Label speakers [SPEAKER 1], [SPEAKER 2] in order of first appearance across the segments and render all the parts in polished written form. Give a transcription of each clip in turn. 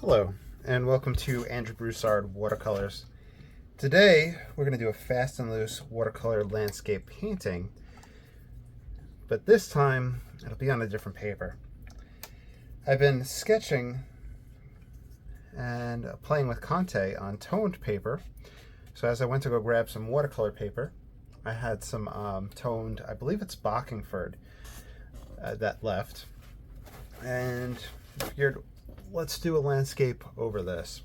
[SPEAKER 1] Hello, and welcome to Andrew Broussard Watercolors. Today, we're going to do a fast and loose watercolor landscape painting, but this time, it'll be on a different paper. I've been sketching and playing with Conte on toned paper, so as I went to go grab some watercolor paper, I had some toned, I believe it's Bockingford, that left, and figured, let's do a landscape over this.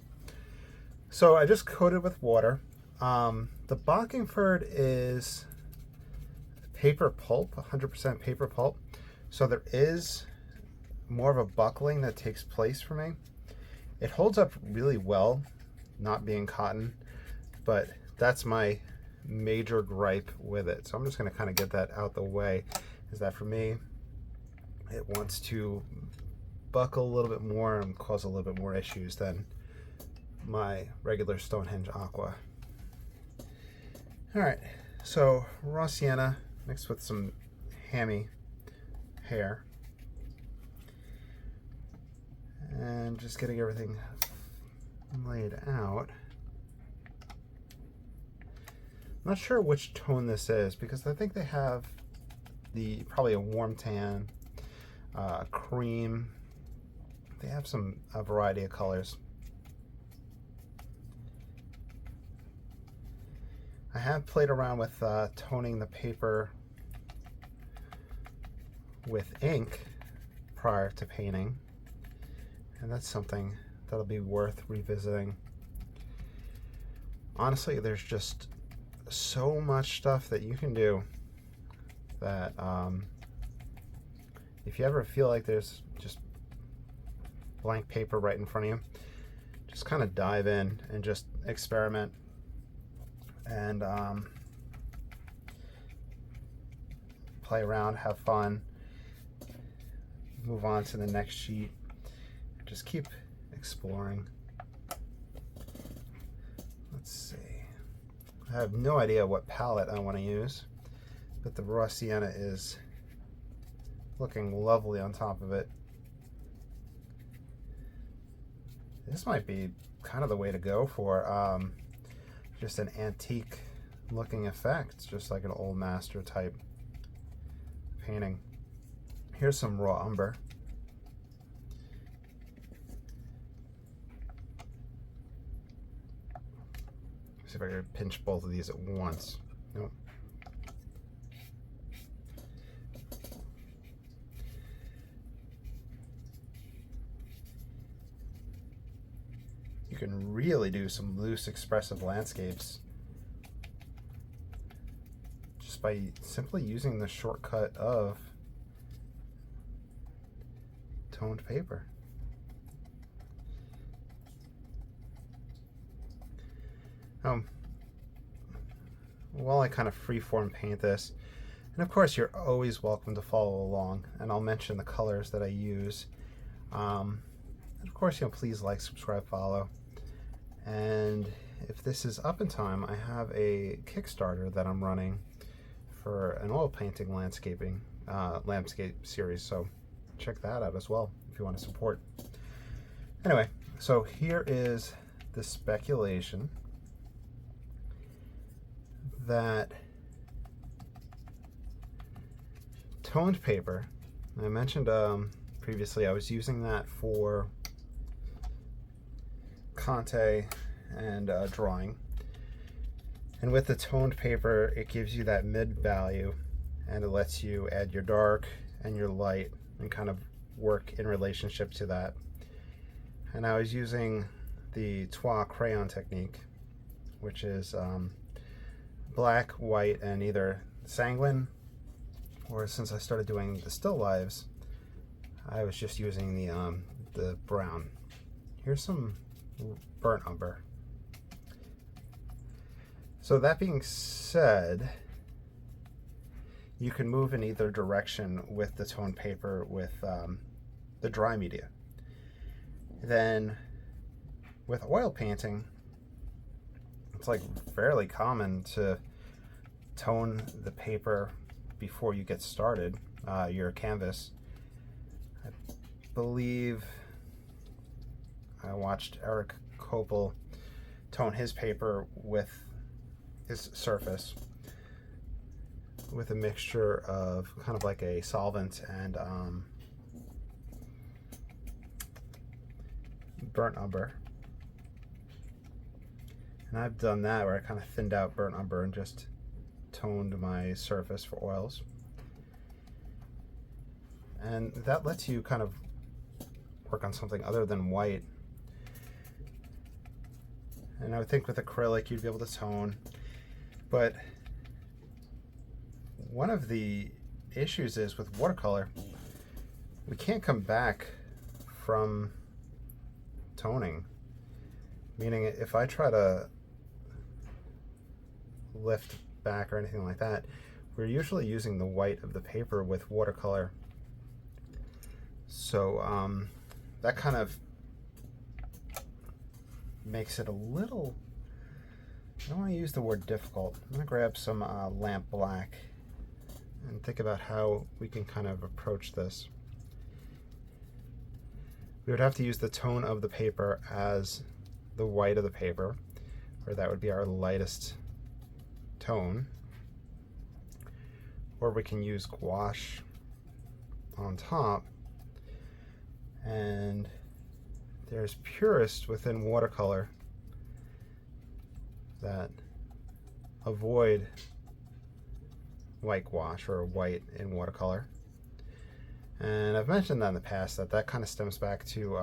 [SPEAKER 1] So I just coated with water. The Bockingford is paper pulp, 100% paper pulp. So there is more of a buckling that takes place for me. It holds up really well, not being cotton, but that's my major gripe with it. So I'm just gonna kind of get that out the way, is that for me, it wants to buckle a little bit more and cause a little bit more issues than my regular Stonehenge aqua. All right, so raw sienna mixed with some hammy hair and just getting everything laid out. I'm not sure which tone this is because I think they have probably a warm tan, cream. They have a variety of colors. I have played around with toning the paper with ink prior to painting, and that's something that'll be worth revisiting. Honestly, there's just so much stuff that you can do that if you ever feel like there's just blank paper right in front of you, just kind of dive in and just experiment and play around, have fun, move on to the next sheet, just keep exploring. Let's see, I have no idea what palette I want to use, but the raw sienna is looking lovely on top of it. This might be kind of the way to go for just an antique looking effect. It's just like an old master type painting. Here's some raw umber. See if I can pinch both of these at once. Nope. You can really do some loose expressive landscapes just by simply using the shortcut of toned paper. While I kind of freeform paint this, and of course you're always welcome to follow along, and I'll mention the colors that I use. And of course, please like, subscribe, follow. And if this is up in time, I have a Kickstarter that I'm running for an oil painting landscape series, so check that out as well if you want to support. Anyway, so here is the speculation that toned paper, I mentioned previously I was using that for Conte and drawing, and with the toned paper it gives you that mid value and it lets you add your dark and your light and kind of work in relationship to that. And I was using the Trois crayon technique, which is black, white, and either sanguine, or since I started doing the still lives, I was just using the brown. Here's some burnt umber. So that being said, you can move in either direction with the toned paper with the dry media. Then with oil painting, it's like fairly common to tone the paper before you get started, your canvas. I believe I watched Eric Kopel tone his paper with his surface with a mixture of kind of like a solvent and burnt umber. And I've done that where I kind of thinned out burnt umber and just toned my surface for oils. And that lets you kind of work on something other than white. And I would think with acrylic you'd be able to tone, but one of the issues is with watercolor, we can't come back from toning. Meaning if I try to lift back or anything like that, we're usually using the white of the paper with watercolor. So that kind of makes it a little, I don't want to use the word difficult. I'm going to grab some lamp black and think about how we can kind of approach this. We would have to use the tone of the paper as the white of the paper, or that would be our lightest tone. Or we can use gouache on top. And there's purists within watercolor that avoid white gouache or white in watercolor. And I've mentioned that in the past, that kind of stems back to,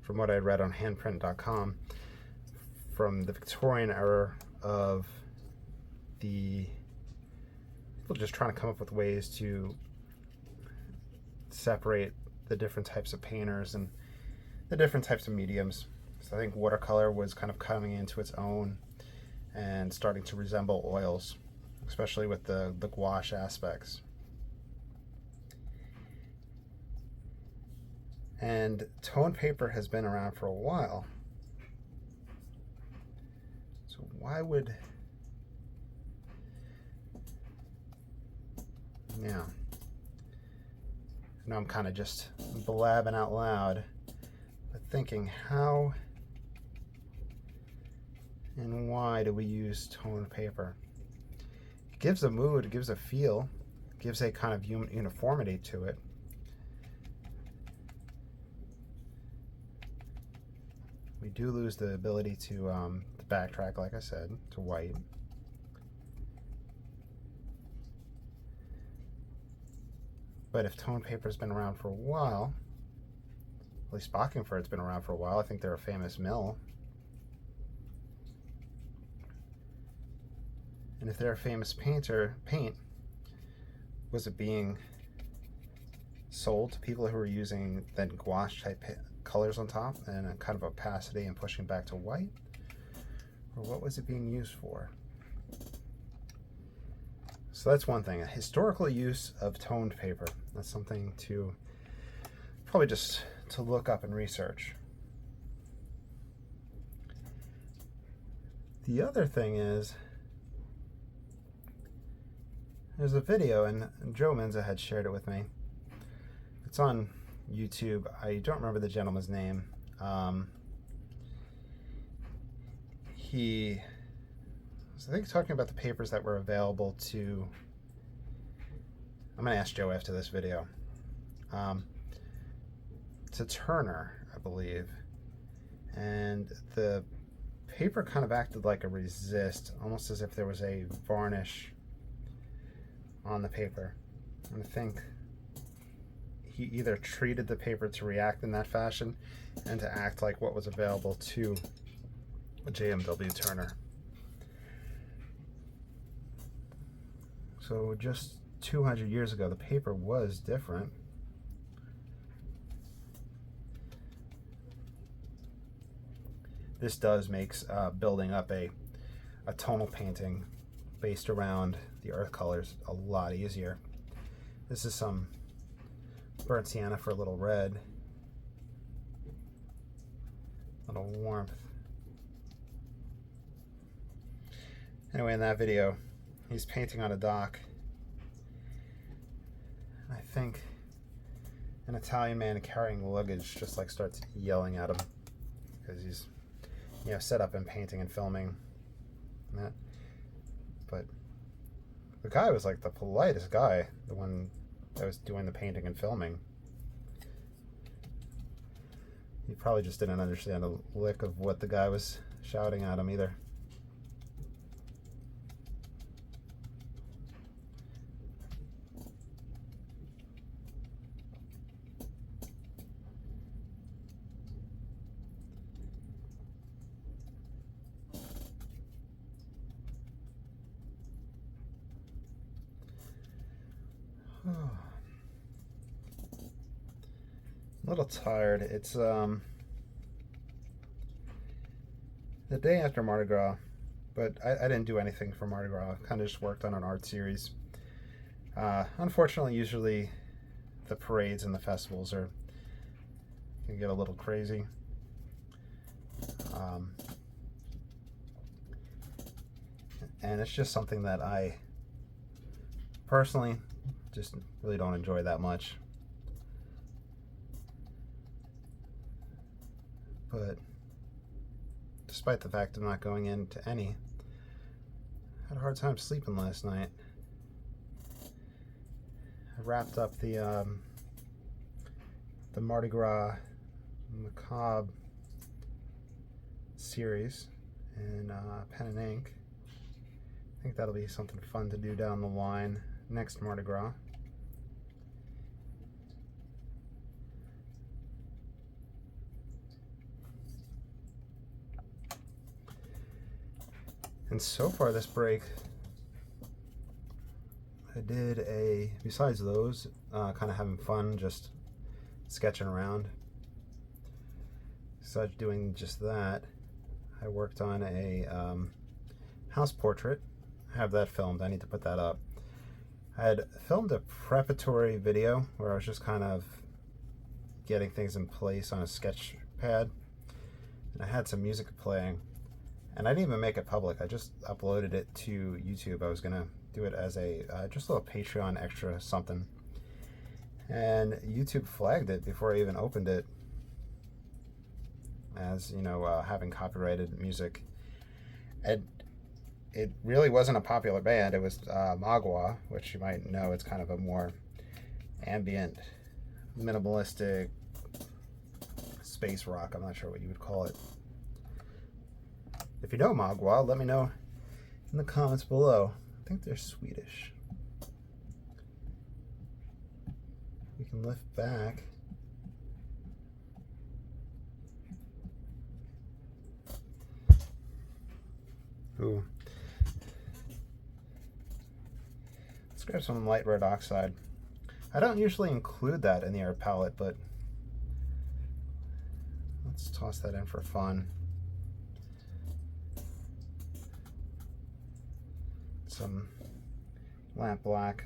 [SPEAKER 1] from what I read on handprint.com, from the Victorian era of the people just trying to come up with ways to separate the different types of painters and the different types of mediums. So I think watercolor was kind of coming into its own and starting to resemble oils, especially with the gouache aspects. And toned paper has been around for a while. So why would, now, I know I'm kind of just blabbing out loud, but thinking how and why do we use toned paper? It gives a mood, it gives a feel, it gives a kind of uniformity to it. We do lose the ability to backtrack, like I said, to white. But if toned paper's been around for a while, at least Bockingford's been around for a while, I think they're a famous mill. And if they're a famous paint, was it being sold to people who were using then gouache type colors on top and a kind of opacity and pushing back to white? Or what was it being used for? So that's one thing, a historical use of toned paper. That's something to probably just to look up and research. The other thing is, there's a video, and Joe Menza had shared it with me. It's on YouTube. I don't remember the gentleman's name. He was, I think, talking about the papers that were available to, I'm going to ask Joe after this video, to Turner, I believe. And the paper kind of acted like a resist, almost as if there was a varnish on the paper. And I think he either treated the paper to react in that fashion and to act like what was available to JMW Turner. So just 200 years ago, the paper was different. This does makes building up a tonal painting based around the earth colors a lot easier. This is some burnt sienna for a little red, a little warmth. Anyway, in that video, he's painting on a dock. I think an Italian man carrying luggage just like starts yelling at him because he's, you know, set up in painting and filming and that. But the guy was like the politest guy, the one that was doing the painting and filming. He probably just didn't understand a lick of what the guy was shouting at him either. A little tired. It's the day after Mardi Gras, but I didn't do anything for Mardi Gras. Kind of just worked on an art series. Unfortunately, usually the parades and the festivals can get a little crazy. And it's just something that I personally just really don't enjoy that much. But despite the fact of not going into any, I had a hard time sleeping last night. I wrapped up the Mardi Gras Macabre series in pen and ink. I think that'll be something fun to do down the line next Mardi Gras. And so far this break, I did besides those, kind of having fun, just sketching around. Besides doing just that, I worked on a house portrait. I have that filmed. I need to put that up. I had filmed a preparatory video where I was just kind of getting things in place on a sketch pad, and I had some music playing, and I didn't even make it public. I just uploaded it to YouTube. I was gonna do it as a just a little Patreon extra something, and YouTube flagged it before I even opened it as, you know, having copyrighted music. And it really wasn't a popular band. It was Magua, which you might know. It's kind of a more ambient, minimalistic space rock. I'm not sure what you would call it. If you know Magua, let me know in the comments below. I think they're Swedish. We can lift back. Ooh. Let's grab some light red oxide. I don't usually include that in the art palette, but let's toss that in for fun. Some lamp black.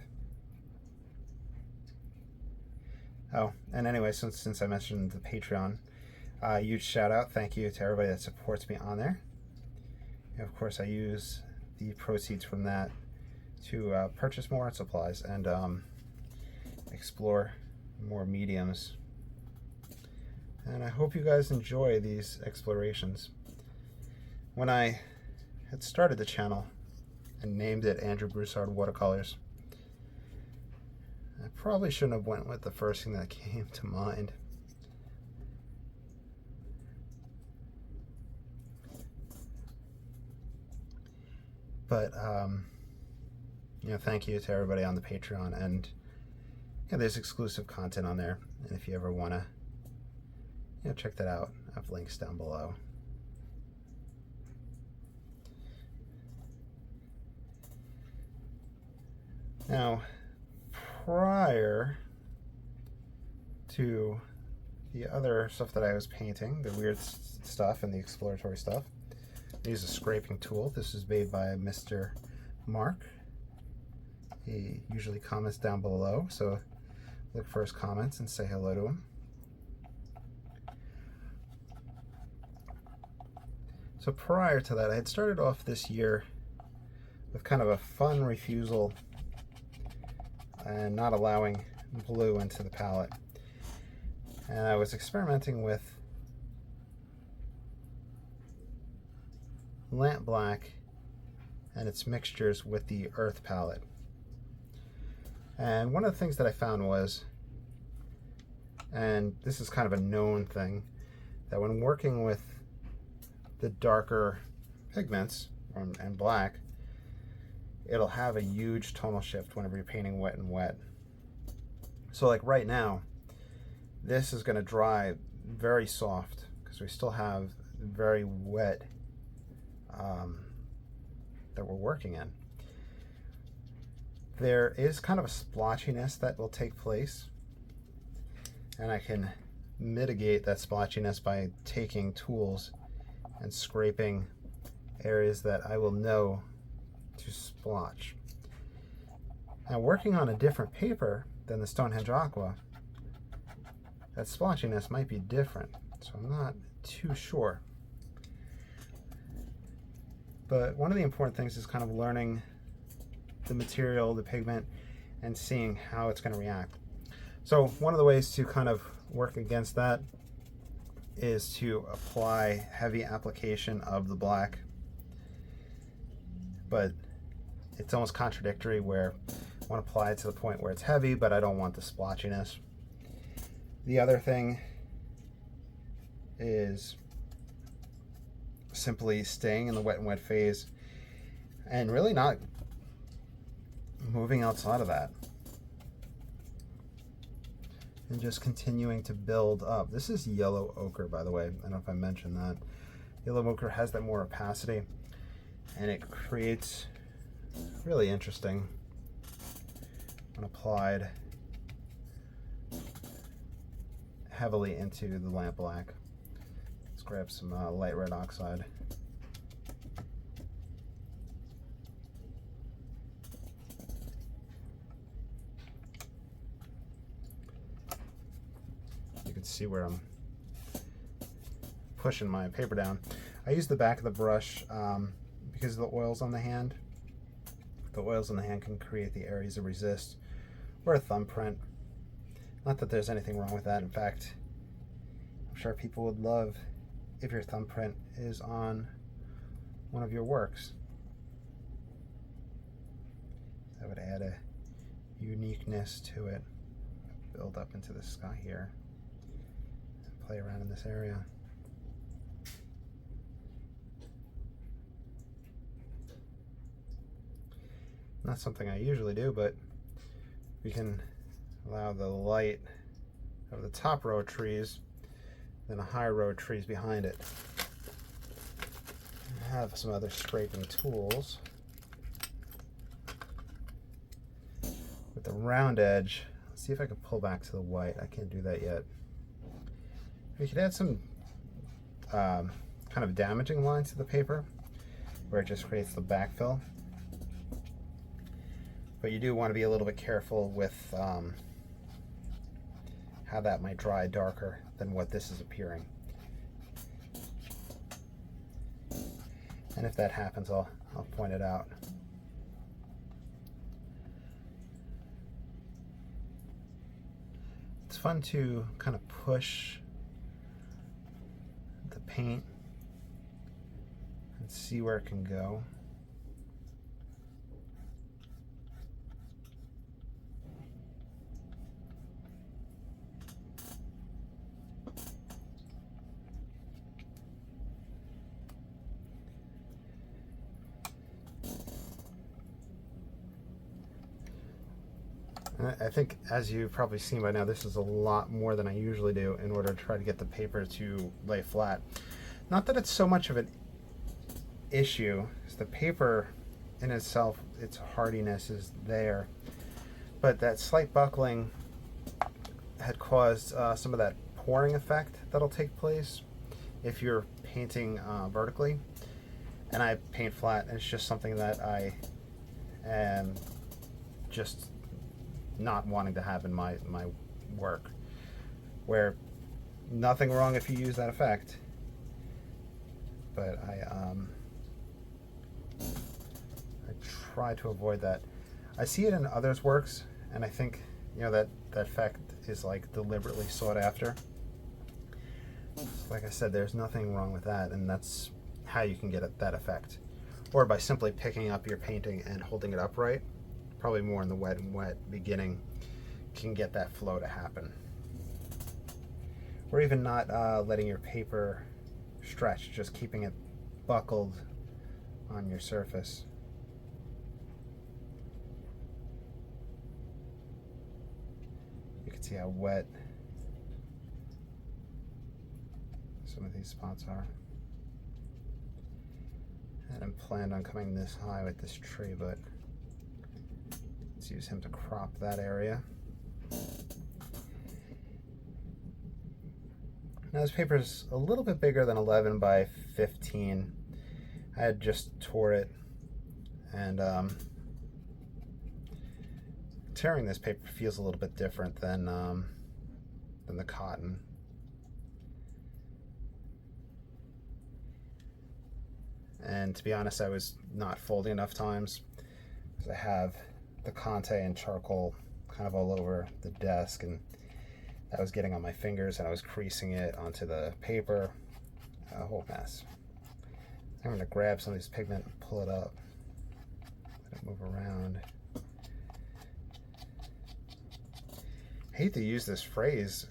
[SPEAKER 1] Oh, and anyway, since I mentioned the Patreon, huge shout out, thank you to everybody that supports me on there. And of course, I use the proceeds from that to purchase more art supplies and explore more mediums. And I hope you guys enjoy these explorations. When I had started the channel and named it Andrew Broussard Watercolors, I probably shouldn't have went with the first thing that came to mind. But you know, thank you to everybody on the Patreon, and yeah, there's exclusive content on there, and if you ever want to, you know, check that out, I have links down below. Now, prior to the other stuff that I was painting, the weird stuff and the exploratory stuff, I use a scraping tool. This is made by Mr. Mark. He usually comments down below, so look for his comments and say hello to him. So prior to that, I had started off this year with kind of a fun refusal and not allowing blue into the palette. And I was experimenting with lamp black and its mixtures with the earth palette. And one of the things that I found was, and this is kind of a known thing, that when working with the darker pigments and black, it'll have a huge tonal shift whenever you're painting wet and wet. So like right now, this is going to dry very soft because we still have very wet that we're working in. There is kind of a splotchiness that will take place, and I can mitigate that splotchiness by taking tools and scraping areas that I will know to splotch. Now, working on a different paper than the Stonehenge Aqua, that splotchiness might be different, so I'm not too sure. But one of the important things is kind of learning the material, the pigment, and seeing how it's going to react. So one of the ways to kind of work against that is to apply heavy application of the black, but it's almost contradictory where I want to apply it to the point where it's heavy, but I don't want the splotchiness. The other thing is simply staying in the wet and wet phase and really not moving outside of that, and just continuing to build up. This is yellow ochre, by the way. I don't know if I mentioned that. Yellow ochre has that more opacity, and it creates really interesting when applied heavily into the lamp black. Let's grab some light red oxide. You can see where I'm pushing my paper down. I use the back of the brush because of the oils on the hand. The oils on the hand can create the areas of resist or a thumbprint. Not that there's anything wrong with that. In fact, I'm sure people would love if your thumbprint is on one of your works. That would add a uniqueness to it. Build up into the sky here and play around in this area. Not something I usually do, but we can allow the light of the top row of trees, then a higher row of trees behind it. I have some other scraping tools. With the round edge, let's see if I can pull back to the white. I can't do that yet. We could add some kind of damaging lines to the paper where it just creates the backfill. But you do want to be a little bit careful with how that might dry darker than what this is appearing. And if that happens, I'll point it out. It's fun to kind of push the paint and see where it can go. I think, as you've probably seen by now, this is a lot more than I usually do in order to try to get the paper to lay flat. Not that it's so much of an issue, because the paper in itself, its hardiness is there, but that slight buckling had caused some of that pouring effect that'll take place if you're painting vertically. And I paint flat, and it's just something that I am just not wanting to have in my work, where nothing wrong if you use that effect, but I try to avoid that. I see it in others' works, and I think, you know, that effect is like deliberately sought after. Like I said, there's nothing wrong with that, and that's how you can get that effect. Or by simply picking up your painting and holding it upright, probably more in the wet and wet beginning, can get that flow to happen. Or even not letting your paper stretch, just keeping it buckled on your surface. You can see how wet some of these spots are. I hadn't planned on coming this high with this tree, but let's use him to crop that area. Now this paper is a little bit bigger than 11 by 15. I had just tore it, and tearing this paper feels a little bit different than the cotton. And to be honest, I was not folding enough times because I have the Conte and charcoal kind of all over the desk, and that was getting on my fingers, and I was creasing it onto the paper. A whole mess. I'm going to grab some of this pigment and pull it up. Let it move around. I hate to use this phrase,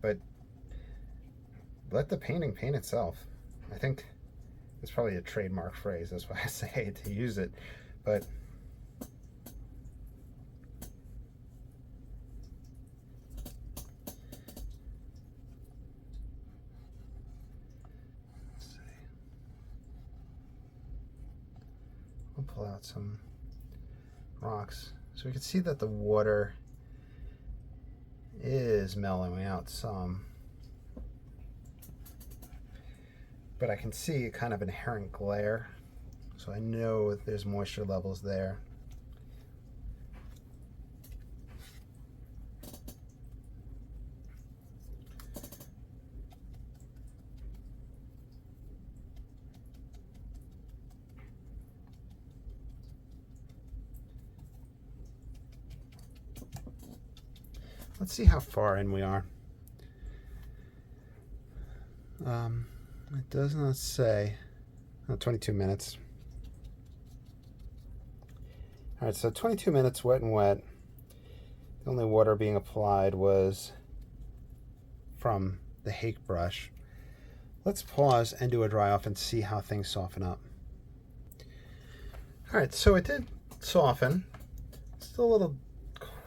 [SPEAKER 1] but let the painting paint itself. I think it's probably a trademark phrase. That's why I say I hate to use it. But I'll pull out some rocks so we can see that the water is mellowing out some, but I can see kind of inherent glare, so I know there's moisture levels there. Let's see how far in we are. It does not say. 22 minutes. All right, so 22 minutes wet and wet. The only water being applied was from the Hake brush. Let's pause and do a dry off and see how things soften up. All right, so it did soften. Still a little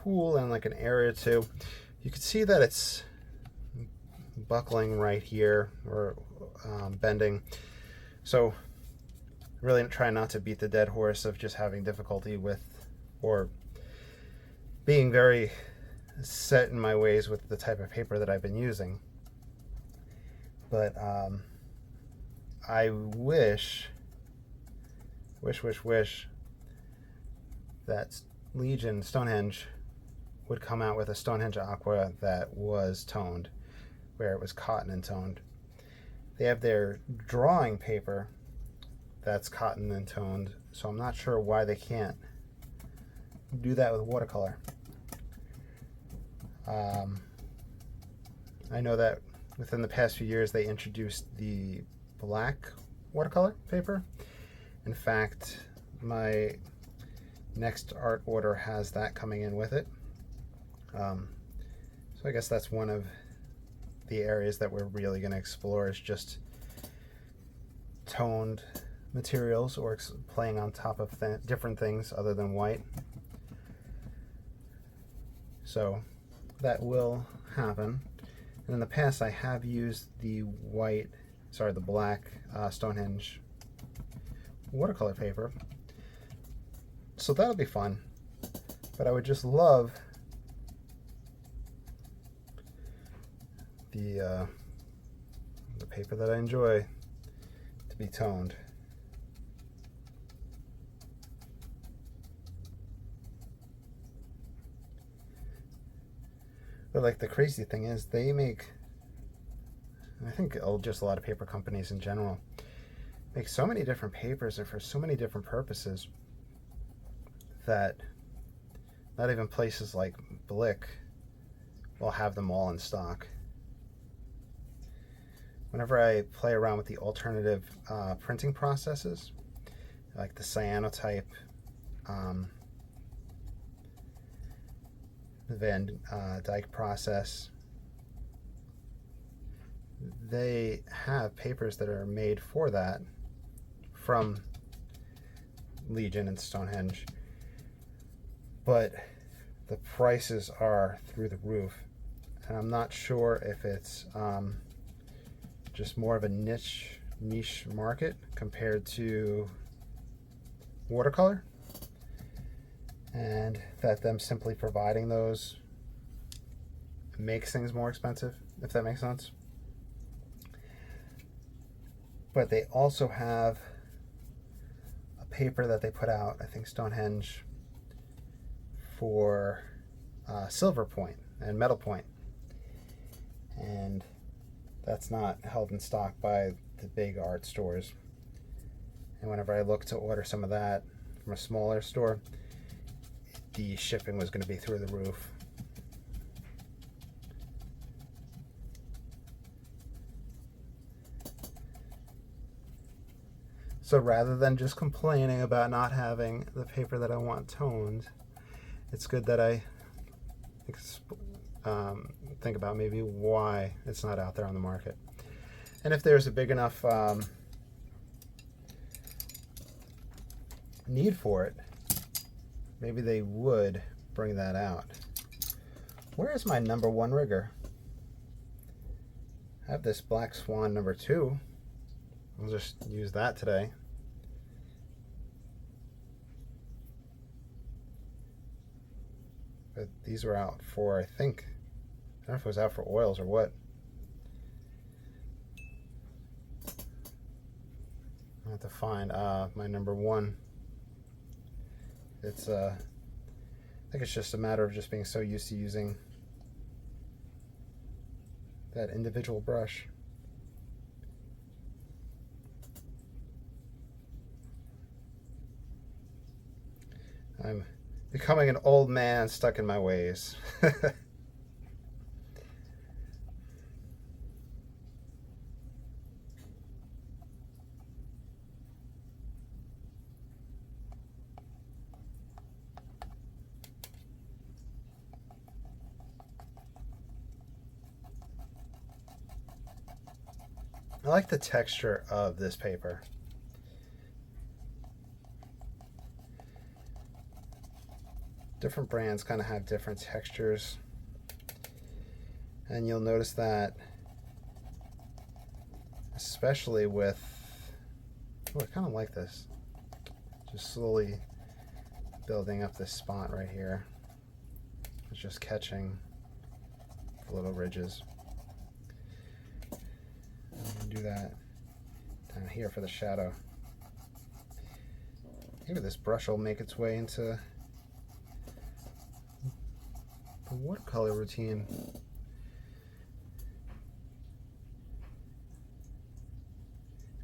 [SPEAKER 1] cool in like an area or two. You can see that it's buckling right here, or bending. So really trying not to beat the dead horse of just having difficulty with, or being very set in my ways with the type of paper that I've been using. But I wish that Legion Stonehenge would come out with a Stonehenge Aqua that was toned, where it was cotton and toned. They have their drawing paper that's cotton and toned, so I'm not sure why they can't do that with watercolor. I know that within the past few years they introduced the black watercolor paper. In fact, my next art order has that coming in with it. So I guess that's one of the areas that we're really going to explore, is just toned materials, or playing on top of different things other than white. So that will happen. And in the past I have used the black Stonehenge watercolor paper. So that'll be fun. But I would just love the paper that I enjoy to be toned. But like, the crazy thing is, they make, I think just a lot of paper companies in general make so many different papers and for so many different purposes that not even places like Blick will have them all in stock. whenever I play around with the alternative printing processes, like the cyanotype, the Van Dyke process, they have papers that are made for that from Legion and Stonehenge, but the prices are through the roof, and I'm not sure if it's just more of a niche market compared to watercolor, and that them simply providing those makes things more expensive, if that makes sense. But they also have a paper that they put out, I think Stonehenge, for silver point and metal point, and that's not held in stock by the big art stores. And whenever I look to order some of that from a smaller store, the shipping was going to be through the roof. So rather than just complaining about not having the paper that I want toned, it's good that I think about maybe why it's not out there on the market. And if there's a big enough need for it, maybe they would bring that out. Where is my #1 rigger? I have this Black Swan #2. I'll just use that today. But these were out for, I don't know if it was out for oils or what. I have to find my #1. It's I think it's just a matter of just being so used to using that individual brush. I'm becoming an old man stuck in my ways. I like the texture of this paper. Different brands kind of have different textures, and you'll notice that especially with, I kind of like this, just slowly building up this spot right here. It's just catching the little ridges. And do that down here for the shadow. Maybe this brush will make its way into the watercolor routine.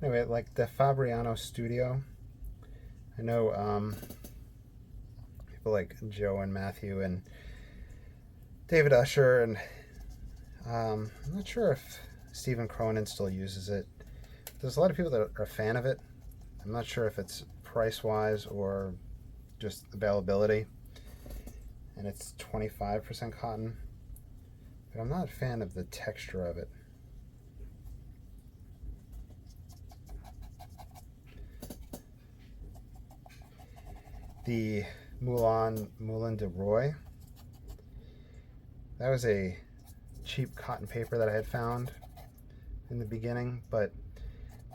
[SPEAKER 1] Anyway, like the Fabriano Studio, I know people like Joe and Matthew and David Usher, and I'm not sure if Stephen Cronin still uses it. There's a lot of people that are a fan of it. I'm not sure if it's price-wise or just availability. And it's 25% cotton, but I'm not a fan of the texture of it. The Moulin de Roy, that was a cheap cotton paper that I had found in the beginning, but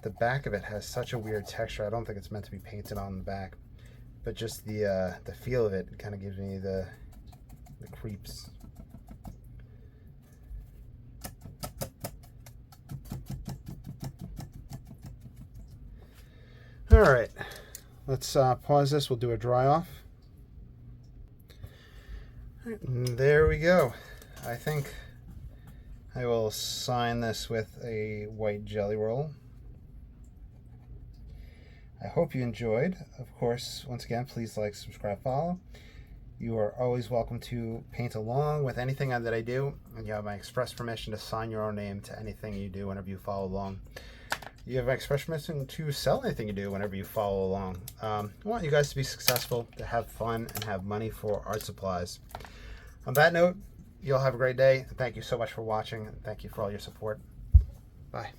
[SPEAKER 1] the back of it has such a weird texture. I don't think it's meant to be painted on the back, but just the feel of it kind of gives me the creeps. All right, let's pause this. We'll do a dry off. All right, there we go. I think I will sign this with a white jelly roll. I hope you enjoyed. Of course, once again, please like, subscribe, follow. You are always welcome to paint along with anything that I do, and you have my express permission to sign your own name to anything you do whenever you follow along. You have my express permission to sell anything you do whenever you follow along. I want you guys to be successful, to have fun, and have money for art supplies. On that note, you'll have a great day, and thank you so much for watching, and thank you for all your support. Bye.